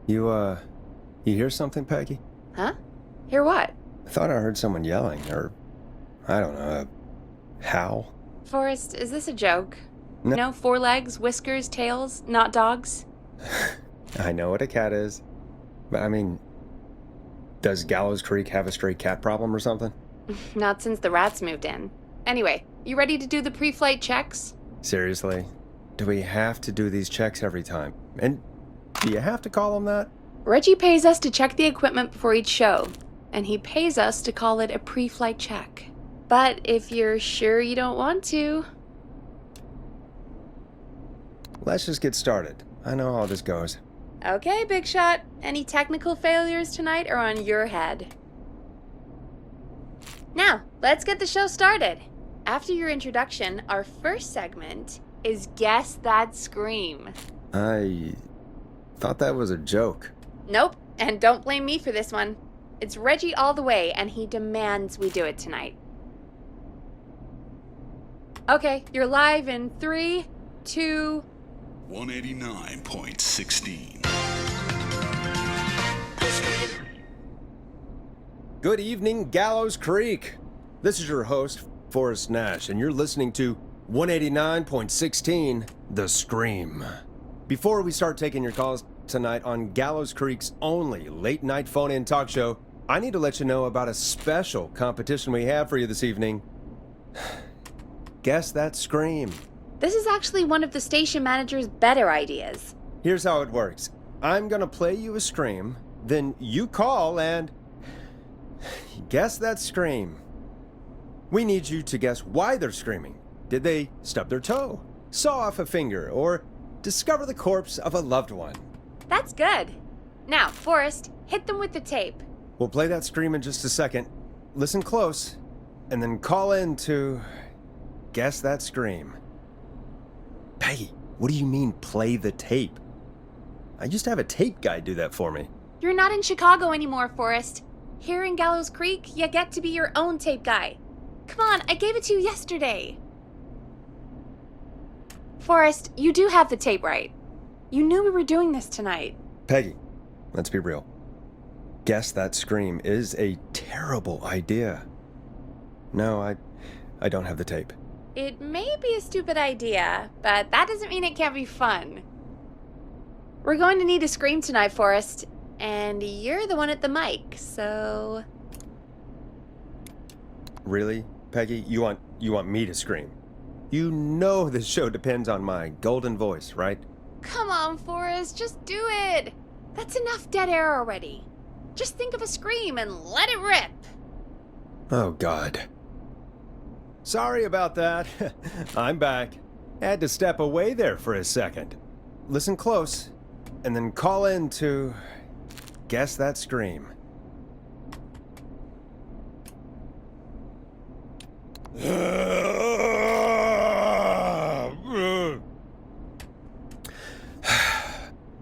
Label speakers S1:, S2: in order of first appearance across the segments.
S1: You hear something, Peggy?
S2: Huh? Hear what?
S1: I thought I heard someone yelling, or, I don't know, a howl.
S2: Forrest, is this a joke?
S1: No.
S2: No 4 legs, whiskers, tails, not dogs?
S1: I know what a cat is, but I mean, does Gallows Creek have a stray cat problem or something?
S2: Not since the rats moved in. Anyway, you ready to do the pre-flight checks?
S1: Seriously? Do we have to do these checks every time? And do you have to call them that?
S2: Reggie pays us to check the equipment before each show, and he pays us to call it a pre-flight check. But if you're sure you don't want to...
S1: Let's just get started. I know how this goes.
S2: Okay, Big Shot. Any technical failures tonight are on your head. Now, let's get the show started. After your introduction, our first segment is Guess That Scream.
S1: I thought that was a joke.
S2: Nope, and don't blame me for this one. It's Reggie all the way, and he demands we do it tonight. Okay, you're live in 3, 2...
S3: 189.16.
S1: Good evening, Gallows Creek. This is your host, Forrest Nash, and you're listening to 189.16, The Scream. Before we start taking your calls tonight on Gallows Creek's only late-night phone-in talk show, I need to let you know about a special competition we have for you this evening. Guess That Scream.
S2: This is actually one of the station manager's better ideas.
S1: Here's how it works. I'm gonna play you a scream, then you call and guess that scream. We need you to guess why they're screaming. Did they stub their toe, saw off a finger, or discover the corpse of a loved one?
S2: That's good. Now, Forrest, hit them with the tape.
S1: We'll play that scream in just a second. Listen close, and then call in to guess that scream. Peggy, what do you mean, play the tape? I used to have a tape guy do that for me.
S2: You're not in Chicago anymore, Forrest. Here in Gallows Creek, you get to be your own tape guy. Come on, I gave it to you yesterday. Forrest, you do have the tape right. You knew we were doing this tonight.
S1: Peggy, let's be real. Guess that scream is a terrible idea. No, I don't have the tape.
S2: It may be a stupid idea, but that doesn't mean it can't be fun. We're going to need a scream tonight, Forrest, and you're the one at the mic, so...
S1: Really, Peggy? You want me to scream? You know this show depends on my golden voice, right?
S2: Come on, Forrest, just do it. That's enough dead air already. Just think of a scream and let it rip.
S1: Oh, God. Sorry about that. I'm back. Had to step away there for a second. Listen close, and then call in to guess that scream.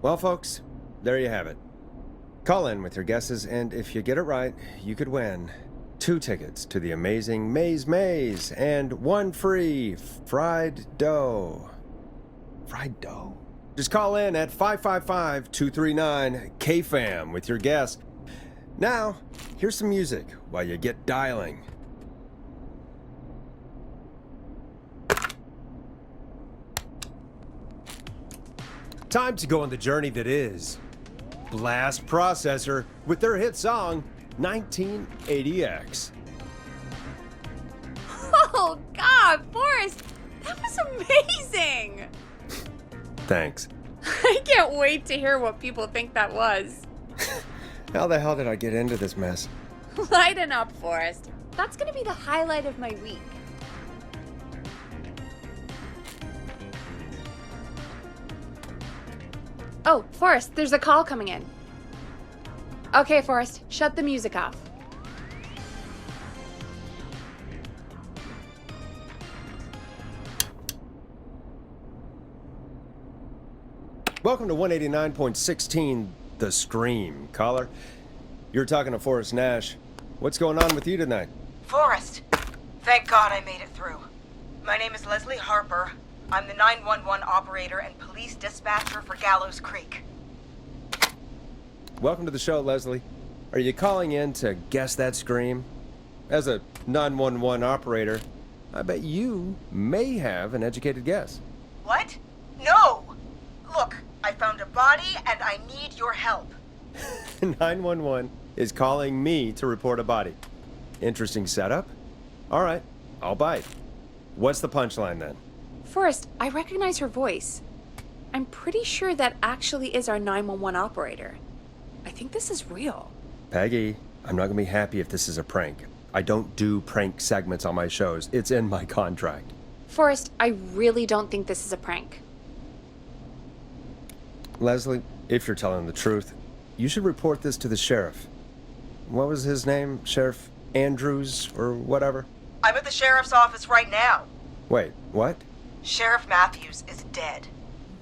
S1: Well, folks, there you have it. Call in with your guesses, and if you get it right, you could win 2 tickets to the amazing Maze and 1 free fried dough. Fried dough? Just call in at 555-239-KFAM with your guess. Now, here's some music while you get dialing. Time to go on the journey that is Blast Processor with their hit song 1980X.
S2: Oh, God, Forrest, that was amazing.
S1: Thanks.
S2: I can't wait to hear what people think that was.
S1: How the hell did I get into this mess?
S2: Lighten up, Forrest. That's going to be the highlight of my week. Oh, Forrest, there's a call coming in. Okay, Forrest, shut the music off.
S1: Welcome to 189.16, The Scream. Caller, you're talking to Forrest Nash. What's going on with you tonight?
S4: Forrest, thank God I made it through. My name is Leslie Harper. I'm the 911 operator and police dispatcher for Gallows Creek.
S1: welcome to the show, Leslie. Are you calling in to guess that scream? As a 911 operator, I bet you may have an educated guess.
S4: What? No! Look, I found a body and I need your help.
S1: 911 is calling me to report a body. Interesting setup. All right, I'll bite. What's the punchline then?
S2: Forrest, I recognize her voice. I'm pretty sure that actually is our 911 operator. I think this is real.
S1: Peggy, I'm not gonna be happy if this is a prank. I don't do prank segments on my shows. It's in my contract.
S2: Forrest, I really don't think this is a prank.
S1: Leslie, if you're telling the truth, you should report this to the sheriff. What was his name? Sheriff Andrews or whatever?
S4: I'm at the sheriff's office right now.
S1: Wait, what?
S4: Sheriff Matthews is dead.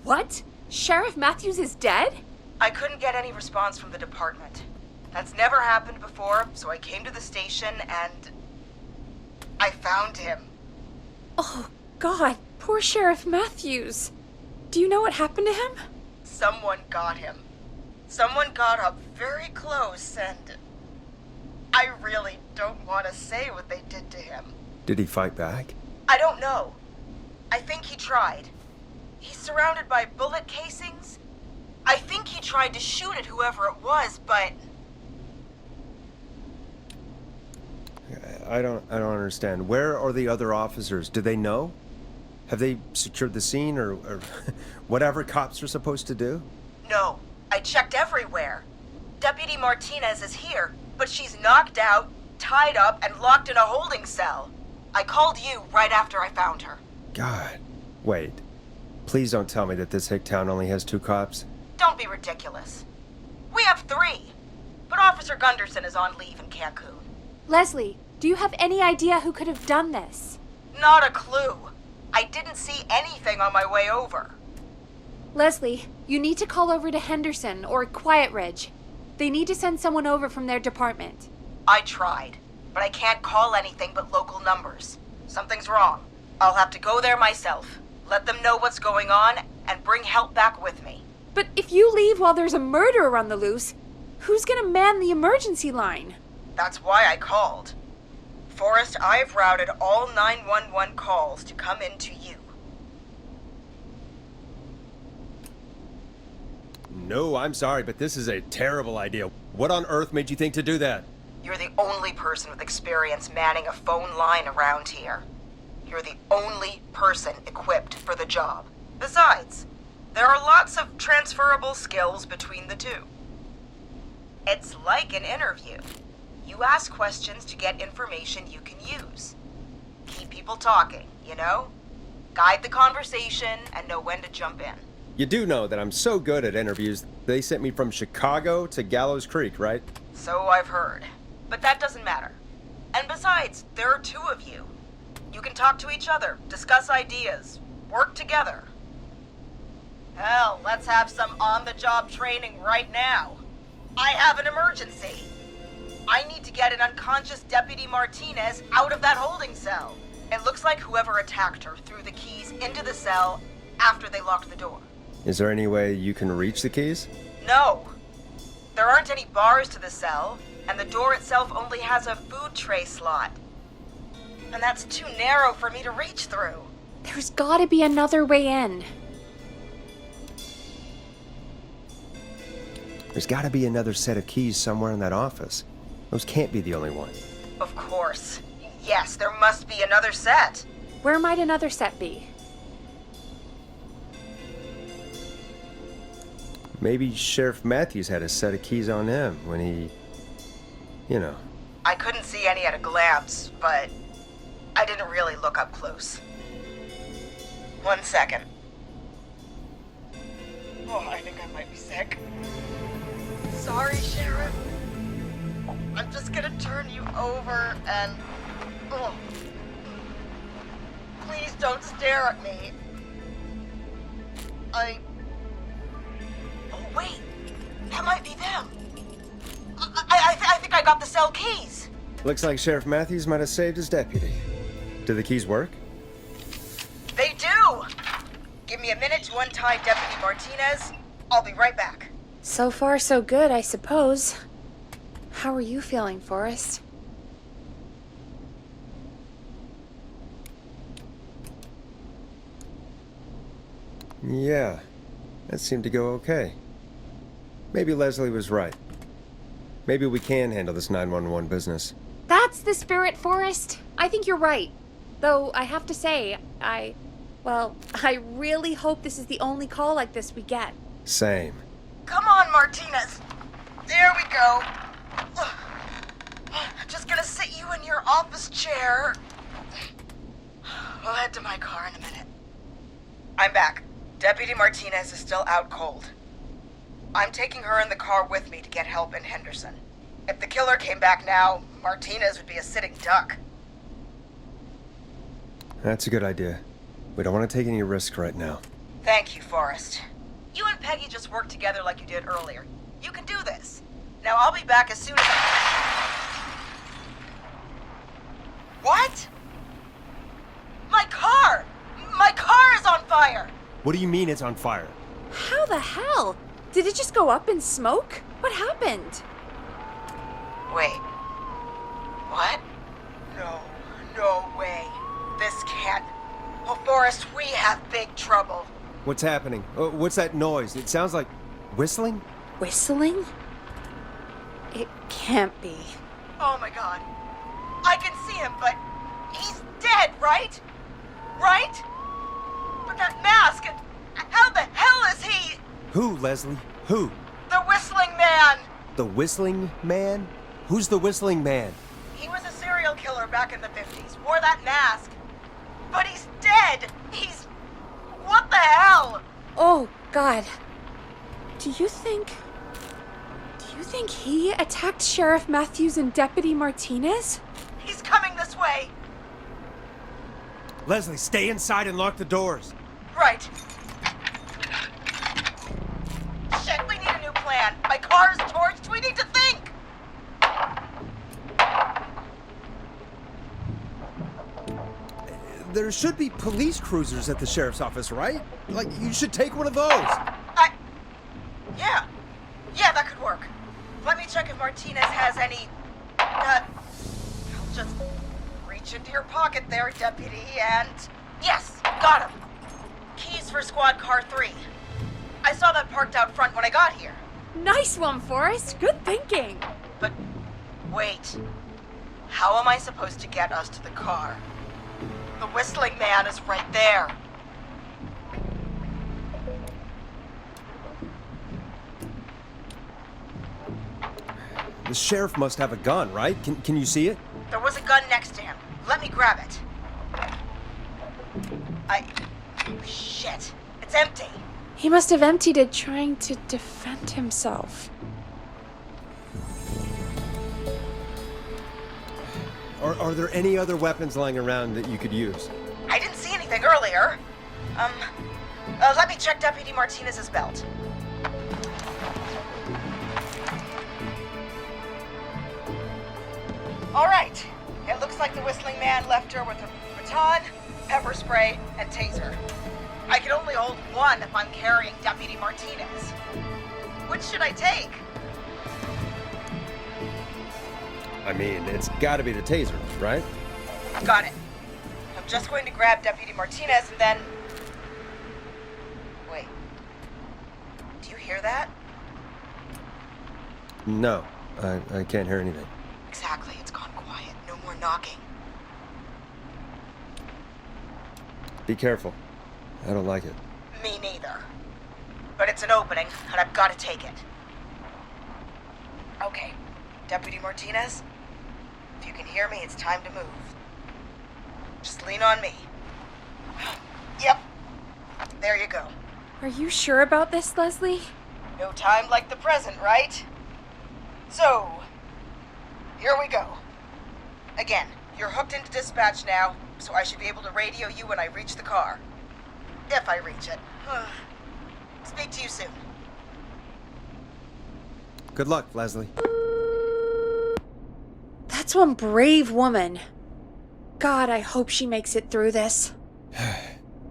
S2: What? Sheriff Matthews is dead?
S4: I couldn't get any response from the department. That's never happened before, so I came to the station and I found him.
S2: Oh, God. Poor Sheriff Matthews. Do you know what happened to him?
S4: Someone got him. Someone got up very close and I really don't want to say what they did to him.
S1: Did he fight back?
S4: I don't know. I think he tried. He's surrounded by bullet casings. I think he tried to shoot at whoever it was, but
S1: I don't understand. Where are the other officers? Do they know? Have they secured the scene or whatever cops are supposed to do?
S4: no. I checked everywhere. Deputy Martinez is here, but she's knocked out, tied up, and locked in a holding cell. I called you right after I found her.
S1: God. Wait. Please don't tell me that this hick town only has 2 cops.
S4: Don't be ridiculous. We have 3, but Officer Gunderson is on leave in Cancun.
S2: Leslie, do you have any idea who could have done this?
S4: Not a clue. I didn't see anything on my way over.
S2: Leslie, you need to call over to Henderson or Quiet Ridge. They need to send someone over from their department.
S4: I tried, but I can't call anything but local numbers. Something's wrong. I'll have to go there myself, let them know what's going on, and bring help back with me.
S2: But if you leave while there's a murderer on the loose, who's gonna man the emergency line?
S4: That's why I called. Forrest, I've routed all 911 calls to come in to you.
S1: No, I'm sorry, but this is a terrible idea. What on earth made you think to do that?
S4: You're the only person with experience manning a phone line around here. You're the only person equipped for the job. Besides, there are lots of transferable skills between the two. It's like an interview. You ask questions to get information you can use. Keep people talking, you know? Guide the conversation and know when to jump in.
S1: You do know that I'm so good at interviews, they sent me from Chicago to Gallows Creek, right?
S4: So I've heard. But that doesn't matter. And besides, there are 2 of you. You can talk to each other, discuss ideas, work together. Hell, let's have some on-the-job training right now. I have an emergency. I need to get an unconscious Deputy Martinez out of that holding cell. It looks like whoever attacked her threw the keys into the cell after they locked the door.
S1: Is there any way you can reach the keys?
S4: No. There aren't any bars to the cell, and the door itself only has a food tray slot. And that's too narrow for me to reach through.
S2: There's gotta be another way in.
S1: There's gotta be another set of keys somewhere in that office. Those can't be the only one.
S4: Of course. Yes, there must be another set.
S2: Where might another set be?
S1: Maybe Sheriff Matthews had a set of keys on him when he... You know.
S4: I couldn't see any at a glance, but I didn't really look up close. 1 second. Oh, I think I might be sick. Sorry, Sheriff. I'm just gonna turn you over and... Oh. Please don't stare at me. Oh, wait. That might be them. I think I got the cell keys.
S1: Looks like Sheriff Matthews might have saved his deputy. Do the keys work?
S4: They do! Give me a minute to untie Deputy Martinez. I'll be right back.
S2: So far, so good, I suppose. How are you feeling, Forrest?
S1: Yeah, that seemed to go okay. Maybe Leslie was right. Maybe we can handle this 911 business.
S2: That's the spirit, Forrest. I think you're right. Though, I have to say, I really hope this is the only call like this we get.
S1: Same.
S4: Come on, Martinez. There we go. Just gonna sit you in your office chair. We'll head to my car in a minute. I'm back. Deputy Martinez is still out cold. I'm taking her in the car with me to get help in Henderson. If the killer came back now, Martinez would be a sitting duck.
S1: That's a good idea. We don't want to take any risk right now.
S4: Thank you, Forrest. You and Peggy just worked together like you did earlier. You can do this. Now I'll be back as soon as What? My car! My car is on fire!
S1: What do you mean it's on fire?
S2: How the hell? Did it just go up in smoke? What happened?
S4: Wait. What? No way. This can't. Oh, Forrest, we have big trouble.
S1: What's happening? What's that noise? It sounds like whistling?
S2: Whistling? It can't be.
S4: Oh my god. I can see him, but he's dead, right? Right? But that mask, how the hell is he?
S1: Who, Leslie? Who?
S4: The Whistling Man!
S1: The Whistling Man? Who's the Whistling Man?
S4: He was a serial killer back in the 50s, wore that mask. But he's dead! What the hell?
S2: Oh, God. Do you think he attacked Sheriff Matthews and Deputy Martinez?
S4: He's coming this way!
S1: Leslie, stay inside and lock the doors.
S4: Right. Shit, we need a new plan. My car is torched. We need to think.
S1: There should be police cruisers at the sheriff's office, right? Like, you should take one of those.
S4: Yeah, that could work. Let me check if Martinez has any, I'll just reach into your pocket there, deputy, and... Yes, got him. Keys for squad car 3. I saw that parked out front when I got here.
S2: Nice one, Forrest. Good thinking.
S4: But, wait. How am I supposed to get us to the car? The Whistling Man is right there.
S1: The sheriff must have a gun, right? Can you see it?
S4: There was a gun next to him. Let me grab it. Oh, shit. It's empty.
S2: He must have emptied it trying to defend himself.
S1: Are there any other weapons lying around that you could use?
S4: I didn't see anything earlier. Let me check Deputy Martinez's belt. All right. It looks like the Whistling Man left her with a baton, pepper spray, and taser. I can only hold one if I'm carrying Deputy Martinez. Which should I take?
S1: I mean, it's gotta be the taser, right?
S4: Got it. I'm just going to grab Deputy Martinez and then... Wait. Do you hear that?
S1: No, I can't hear anything.
S4: Exactly. It's gone quiet. No more knocking.
S1: Be careful. I don't like it.
S4: Me neither. But it's an opening, and I've got to take it. Okay. Deputy Martinez? If you can hear me, it's time to move. Just lean on me. Yep. There you go.
S2: Are you sure about this, Leslie?
S4: No time like the present, right? So, here we go. Again, you're hooked into dispatch now, so I should be able to radio you when I reach the car. If I reach it. Speak to you soon.
S1: Good luck, Leslie.
S2: That's one brave woman. God, I hope she makes it through this.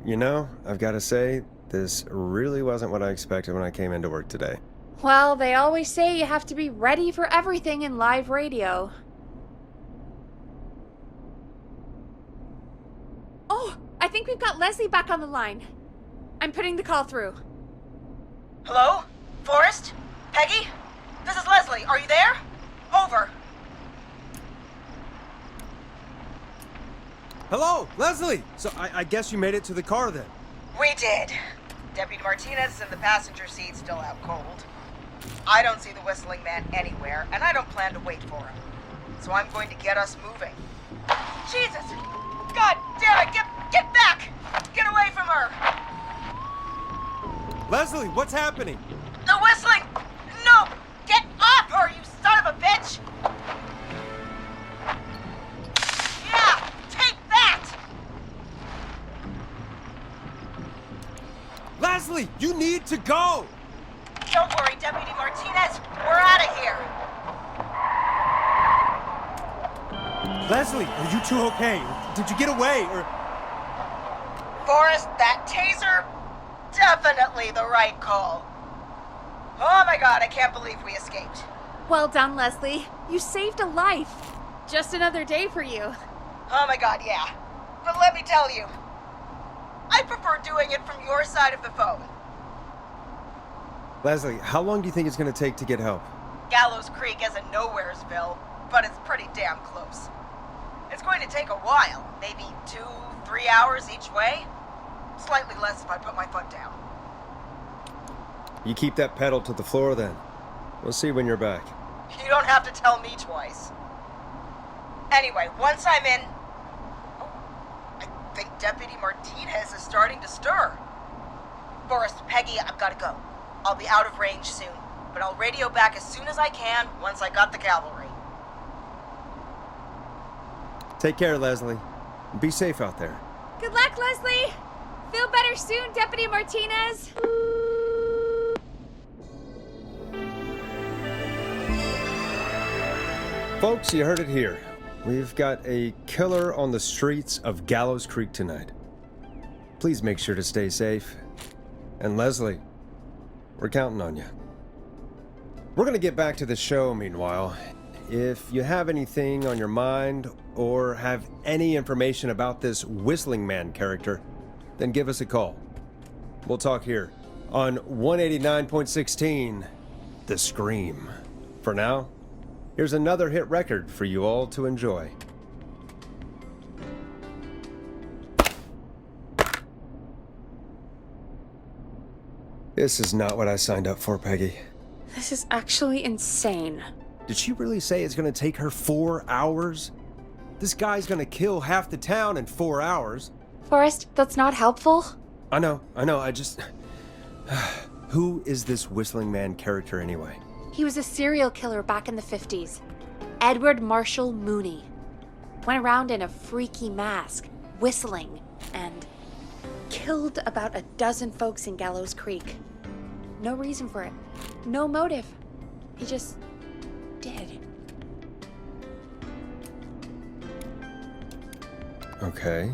S1: You know, I've got to say, this really wasn't what I expected when I came into work today.
S2: Well, they always say you have to be ready for everything in live radio. Oh, I think we've got Leslie back on the line. I'm putting the call through.
S4: Hello? Forrest? Peggy? This is Leslie. Are you there? Over.
S1: Hello, Leslie! So I guess you made it to the car then.
S4: We did. Deputy Martinez is in the passenger seat, still out cold. I don't see the whistling man anywhere, and I don't plan to wait for him. So I'm going to get us moving. Jesus! God damn it! Get back! Get away from her!
S1: Leslie, what's happening?
S4: The whistling! No! Get off her, you son of a bitch! Yeah! Take that!
S1: Leslie, you need to go!
S4: Don't worry, Deputy Martinez. We're out of here.
S1: Leslie, are you two okay? Did you get away, or...
S4: Forrest, that taser? Definitely the right call. Oh my god, I can't believe we escaped.
S2: Well done, Leslie. You saved a life. Just another day for you.
S4: Oh my god, yeah. But let me tell you, I prefer doing it from your side of the phone.
S1: Leslie, how long do you think it's going to take to get help?
S4: Gallows Creek isn't Nowheresville, but it's pretty damn close. It's going to take a while, maybe 2-3 hours each way. Slightly less if I put my foot down.
S1: You keep that pedal to the floor then. We'll see when you're back.
S4: You don't have to tell me twice. Anyway, once I'm in... Oh, I think Deputy Martinez is starting to stir. Forrest, Peggy, I've got to go. I'll be out of range soon, but I'll radio back as soon as I can once I got the cavalry.
S1: Take care, Leslie. Be safe out there.
S2: Good luck, Leslie. Feel better soon, Deputy Martinez.
S1: Folks, you heard it here. We've got a killer on the streets of Gallows Creek tonight. Please make sure to stay safe. And Leslie, we're counting on you. We're going to get back to the show meanwhile. If you have anything on your mind or have any information about this Whistling Man character, then give us a call. We'll talk here on 189.16, The Scream. For now, here's another hit record for you all to enjoy. This is not what I signed up for, Peggy.
S2: This is actually insane.
S1: Did she really say it's gonna take her 4 hours? This guy's gonna kill half the town in 4 hours.
S2: Forrest, that's not helpful.
S1: I know, I just... Who is this Whistling Man character anyway?
S2: He was a serial killer back in the 50s. Edward Marshall Mooney. Went around in a freaky mask, whistling, and killed about a dozen folks in Gallows Creek. No reason for it. No motive. He just did.
S1: Okay.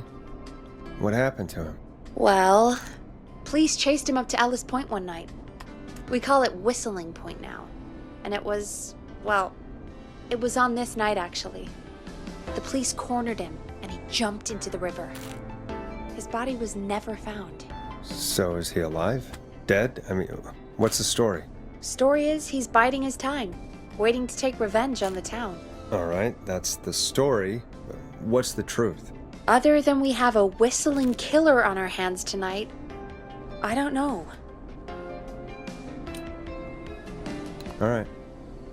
S1: What happened to him?
S2: Well, police chased him up to Ellis Point one night. We call it Whistling Point now. And it was, well, it was on this night actually. The police cornered him and he jumped into the river. His body was never found.
S1: So is he alive? Dead? I mean, what's the story?
S2: Story is he's biding his time, waiting to take revenge on the town.
S1: All right, that's the story. What's the truth?
S2: Other than we have a whistling killer on our hands tonight, I don't know.
S1: All right.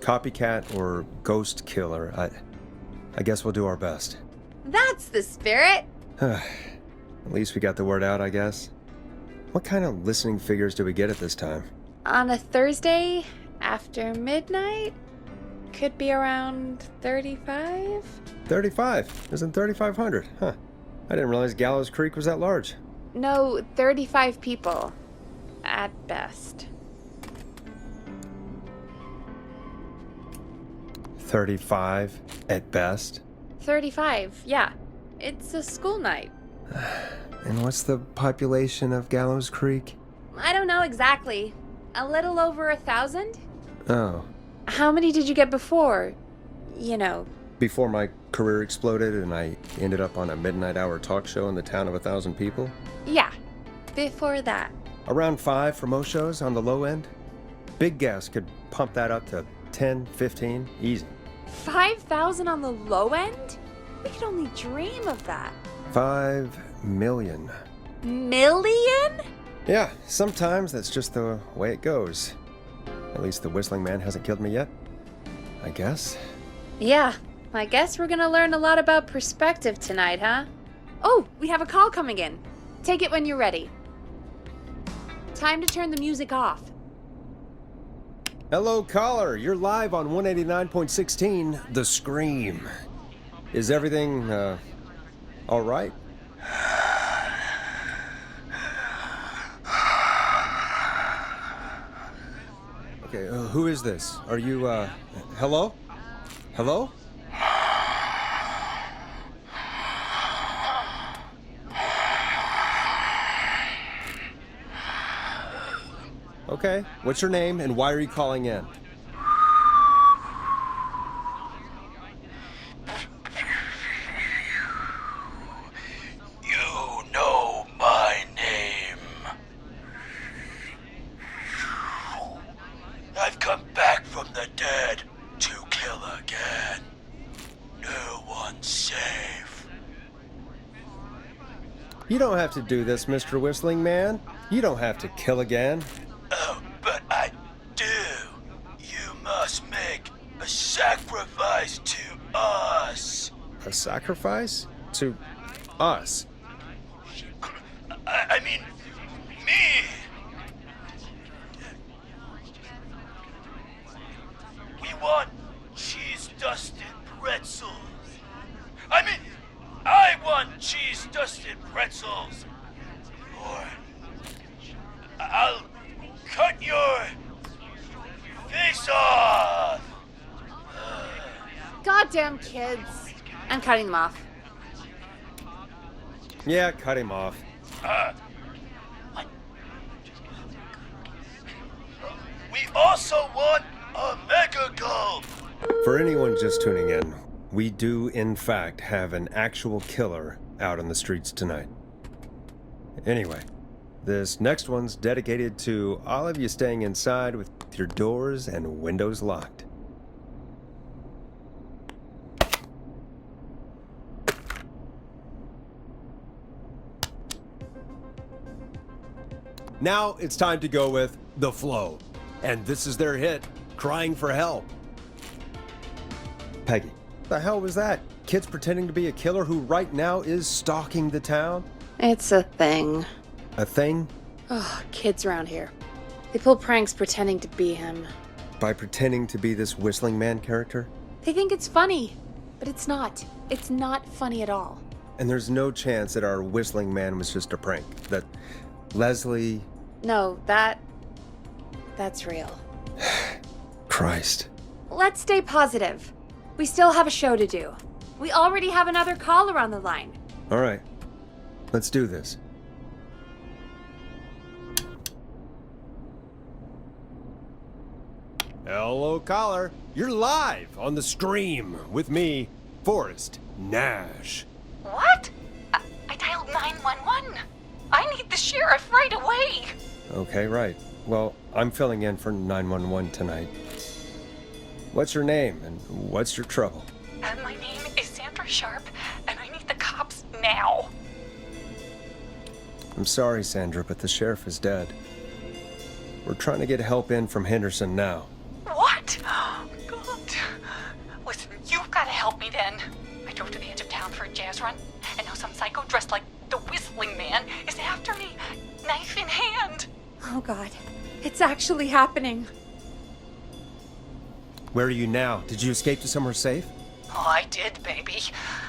S1: Copycat or ghost killer, I guess we'll do our best.
S2: That's the spirit.
S1: At least we got the word out, I guess. What kind of listening figures do we get at this time?
S2: On a Thursday after midnight, could be around 35?
S1: 35? Isn't 3,500? Huh. I didn't realize Gallows Creek was that large.
S2: No, 35 people. At best.
S1: 35 at best?
S2: 35, yeah. It's a school night.
S1: And what's the population of Gallows Creek?
S2: I don't know exactly. A little over 1,000?
S1: Oh.
S2: How many did you get before? You know.
S1: Before my career exploded and I ended up on a midnight hour talk show in the town of 1,000 people?
S2: Yeah, before that.
S1: Around 5 for most shows on the low end. Big gas could pump that up to 10, 15, easy.
S2: 5,000 on the low end? We could only dream of that.
S1: 5 million.
S2: Million?
S1: Yeah, sometimes that's just the way it goes. At least the Whistling Man hasn't killed me yet, I guess.
S2: Yeah, I guess we're gonna learn a lot about perspective tonight, huh? Oh, we have a call coming in. Take it when you're ready. Time to turn the music off.
S1: Hello, caller. You're live on 189.16, The Scream. Is everything, all right? Okay, who is this? Are you, hello? Hello? Okay, what's your name and why are you calling in?
S3: You know my name. I've come back from the dead to kill again. No one's safe.
S1: You don't have to do this, Mr. Whistling Man. You don't have to kill again.
S3: Oh, but I do. You must make a sacrifice to us.
S1: A sacrifice? To us?
S3: I mean, me. We want cheese-dusted pretzels. I want cheese-dusted pretzels. Or I'll cut your face off.
S2: Goddamn kids. I'm cutting them off.
S1: Yeah, cut him off.
S3: What? We also want a mega gulp.
S1: For anyone just tuning in, we do in fact have an actual killer out on the streets tonight. Anyway, this next one's dedicated to all of you staying inside with your doors and windows locked. Now it's time to go with The Flow. And this is their hit, Crying for Help. Peggy, the hell was that? Kids pretending to be a killer who right now is stalking the town?
S2: It's a thing.
S1: A thing?
S2: Oh, kids around here. They pull pranks pretending to be him.
S1: By pretending to be this Whistling Man character?
S2: They think it's funny, but it's not. It's not funny at all.
S1: And there's no chance that our Whistling Man was just a prank. That Leslie...
S2: No, that's real.
S1: Christ.
S2: Let's stay positive. We still have a show to do. We already have another caller on the line.
S1: All right. Let's do this. Hello, caller. You're live on the stream with me, Forrest Nash.
S4: What? I dialed 911. I need the sheriff right away.
S1: Okay, right. Well, I'm filling in for 911 tonight. What's your name and what's your trouble?
S4: My name is Sandra Sharp, and I need the cops now.
S1: I'm sorry, Sandra, but the sheriff is dead. We're trying to get help in from Henderson now.
S4: What? Oh, God. Listen, you've got to help me then. I drove to the edge of town for a jazz run, and now some psycho dressed like the Whistling Man is after me, knife in hand.
S2: Oh, God. It's actually happening.
S1: Where are you now? Did you escape to somewhere safe?
S4: Oh, I did, baby.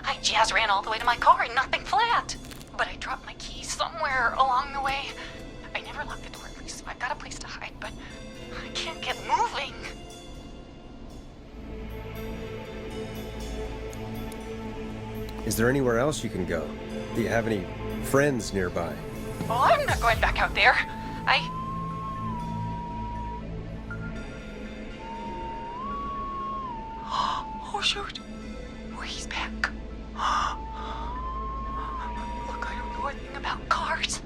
S4: I jazz ran all the way to my car in nothing flat. But I dropped my keys somewhere along the way. I never locked the door, so I've got a place to hide, but I can't get moving.
S1: Is there anywhere else you can go? Do you have any friends nearby?
S4: Oh, I'm not going back out there. Oh, shoot. Oh, he's back. Look, I don't know anything about cars,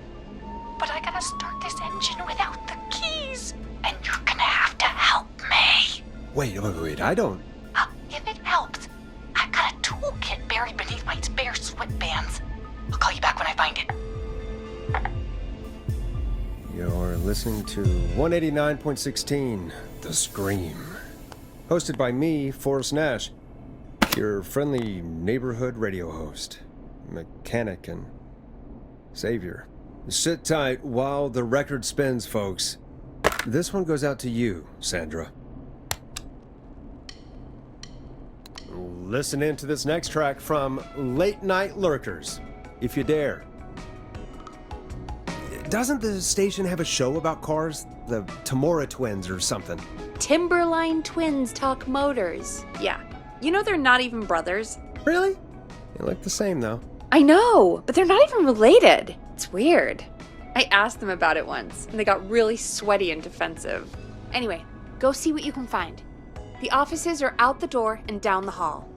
S4: but I gotta start this engine without the keys. And you're gonna have to help me.
S1: Wait, I don't...
S4: If it helps, I've got a toolkit buried beneath my spare sweatbands. I'll call you back when I find it.
S1: You're listening to 189.16, The Scream. Hosted by me, Forrest Nash, your friendly neighborhood radio host, mechanic and savior. Sit tight while the record spins, folks. This one goes out to you, Sandra. Listen in to this next track from Late Night Lurkers, if you dare. Doesn't the station have a show about cars? The Tamora twins or something?
S2: Timberline twins talk motors. Yeah. You know they're not even brothers.
S1: Really? They look the same, though.
S2: I know, but they're not even related. It's weird. I asked them about it once, and they got really sweaty and defensive. Anyway, go see what you can find. The offices are out the door and down the hall.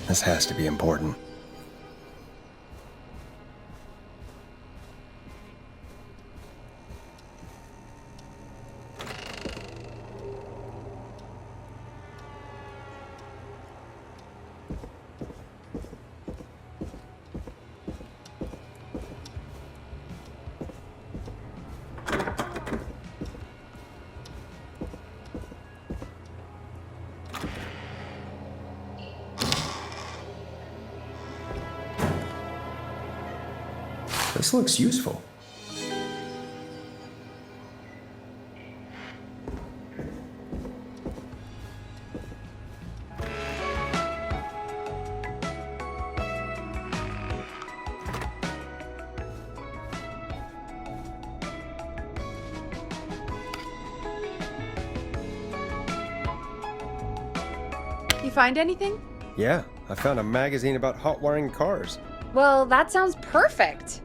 S1: This has to be important. This looks useful.
S2: You find anything?
S1: Yeah, I found a magazine about hot wiring cars.
S2: Well, that sounds perfect.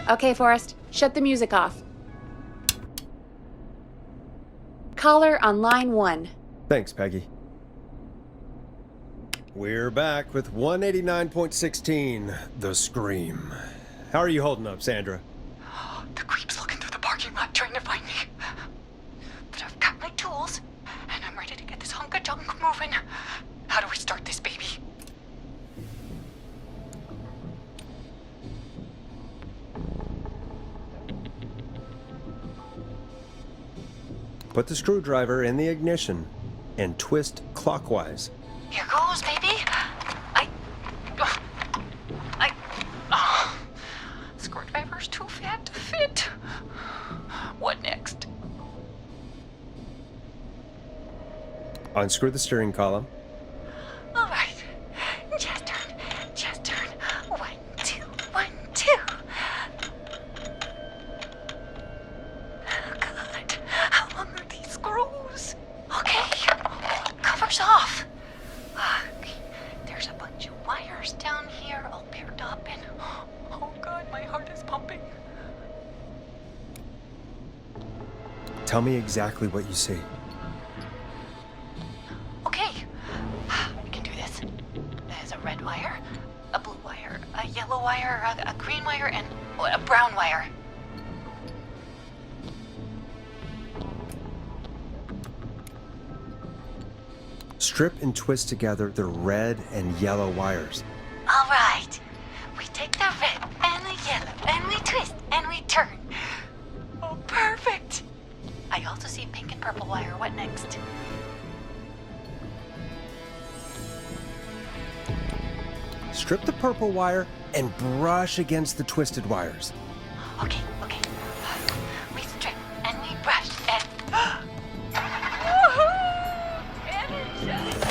S2: Okay, Forrest, shut the music off. Caller on line 1.
S1: Thanks, Peggy. We're back with 189.16, The Scream. How are you holding up, Sandra?
S4: The creep's looking through the parking lot trying to find me. But I've got my tools, and I'm ready to get this hunk of junk moving. How do we start this baby?
S1: Put the screwdriver in the ignition and twist clockwise.
S4: Here goes, baby. Screwdriver's too fat to fit. What next?
S1: Unscrew the steering column.
S4: All right. Just turn. Just turn. 1, 2, 1, 2. Oh, God. How long are these screws? Okay. Cover's off. There's a bunch of wires down here all paired up and... Oh, God, my heart is pumping.
S1: Tell me exactly what you see.
S4: Okay, we can do this. There's a red wire, a blue wire, a yellow wire, a green wire, and a brown wire.
S1: Strip and twist together the red and yellow wires.
S4: All right. We take the red and the yellow, and we twist, and we turn. Oh, perfect. I also see pink and purple wire. What next?
S1: strip the purple wire and brush against the twisted wires.
S5: Okay. We strip and we brush and... Energized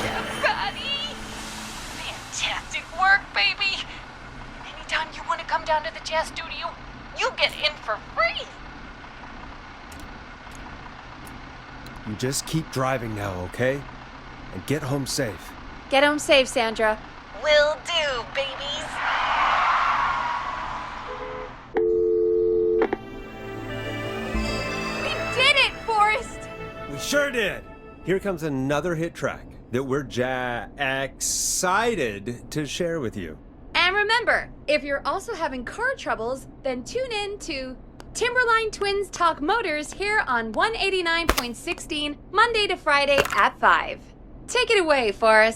S5: body! Fantastic work, baby! Anytime you want to come down to the jazz studio, you get in for free!
S1: You just keep driving now, okay? And get home safe.
S2: Get home safe, Sandra.
S5: Will do, babies!
S2: We did it, Forrest!
S1: We sure did! Here comes another hit track that we're excited to share with you.
S2: And remember, if you're also having car troubles, then tune in to Timberline Twins Talk Motors here on 189.16 Monday to Friday at 5. Take it away, Forrest.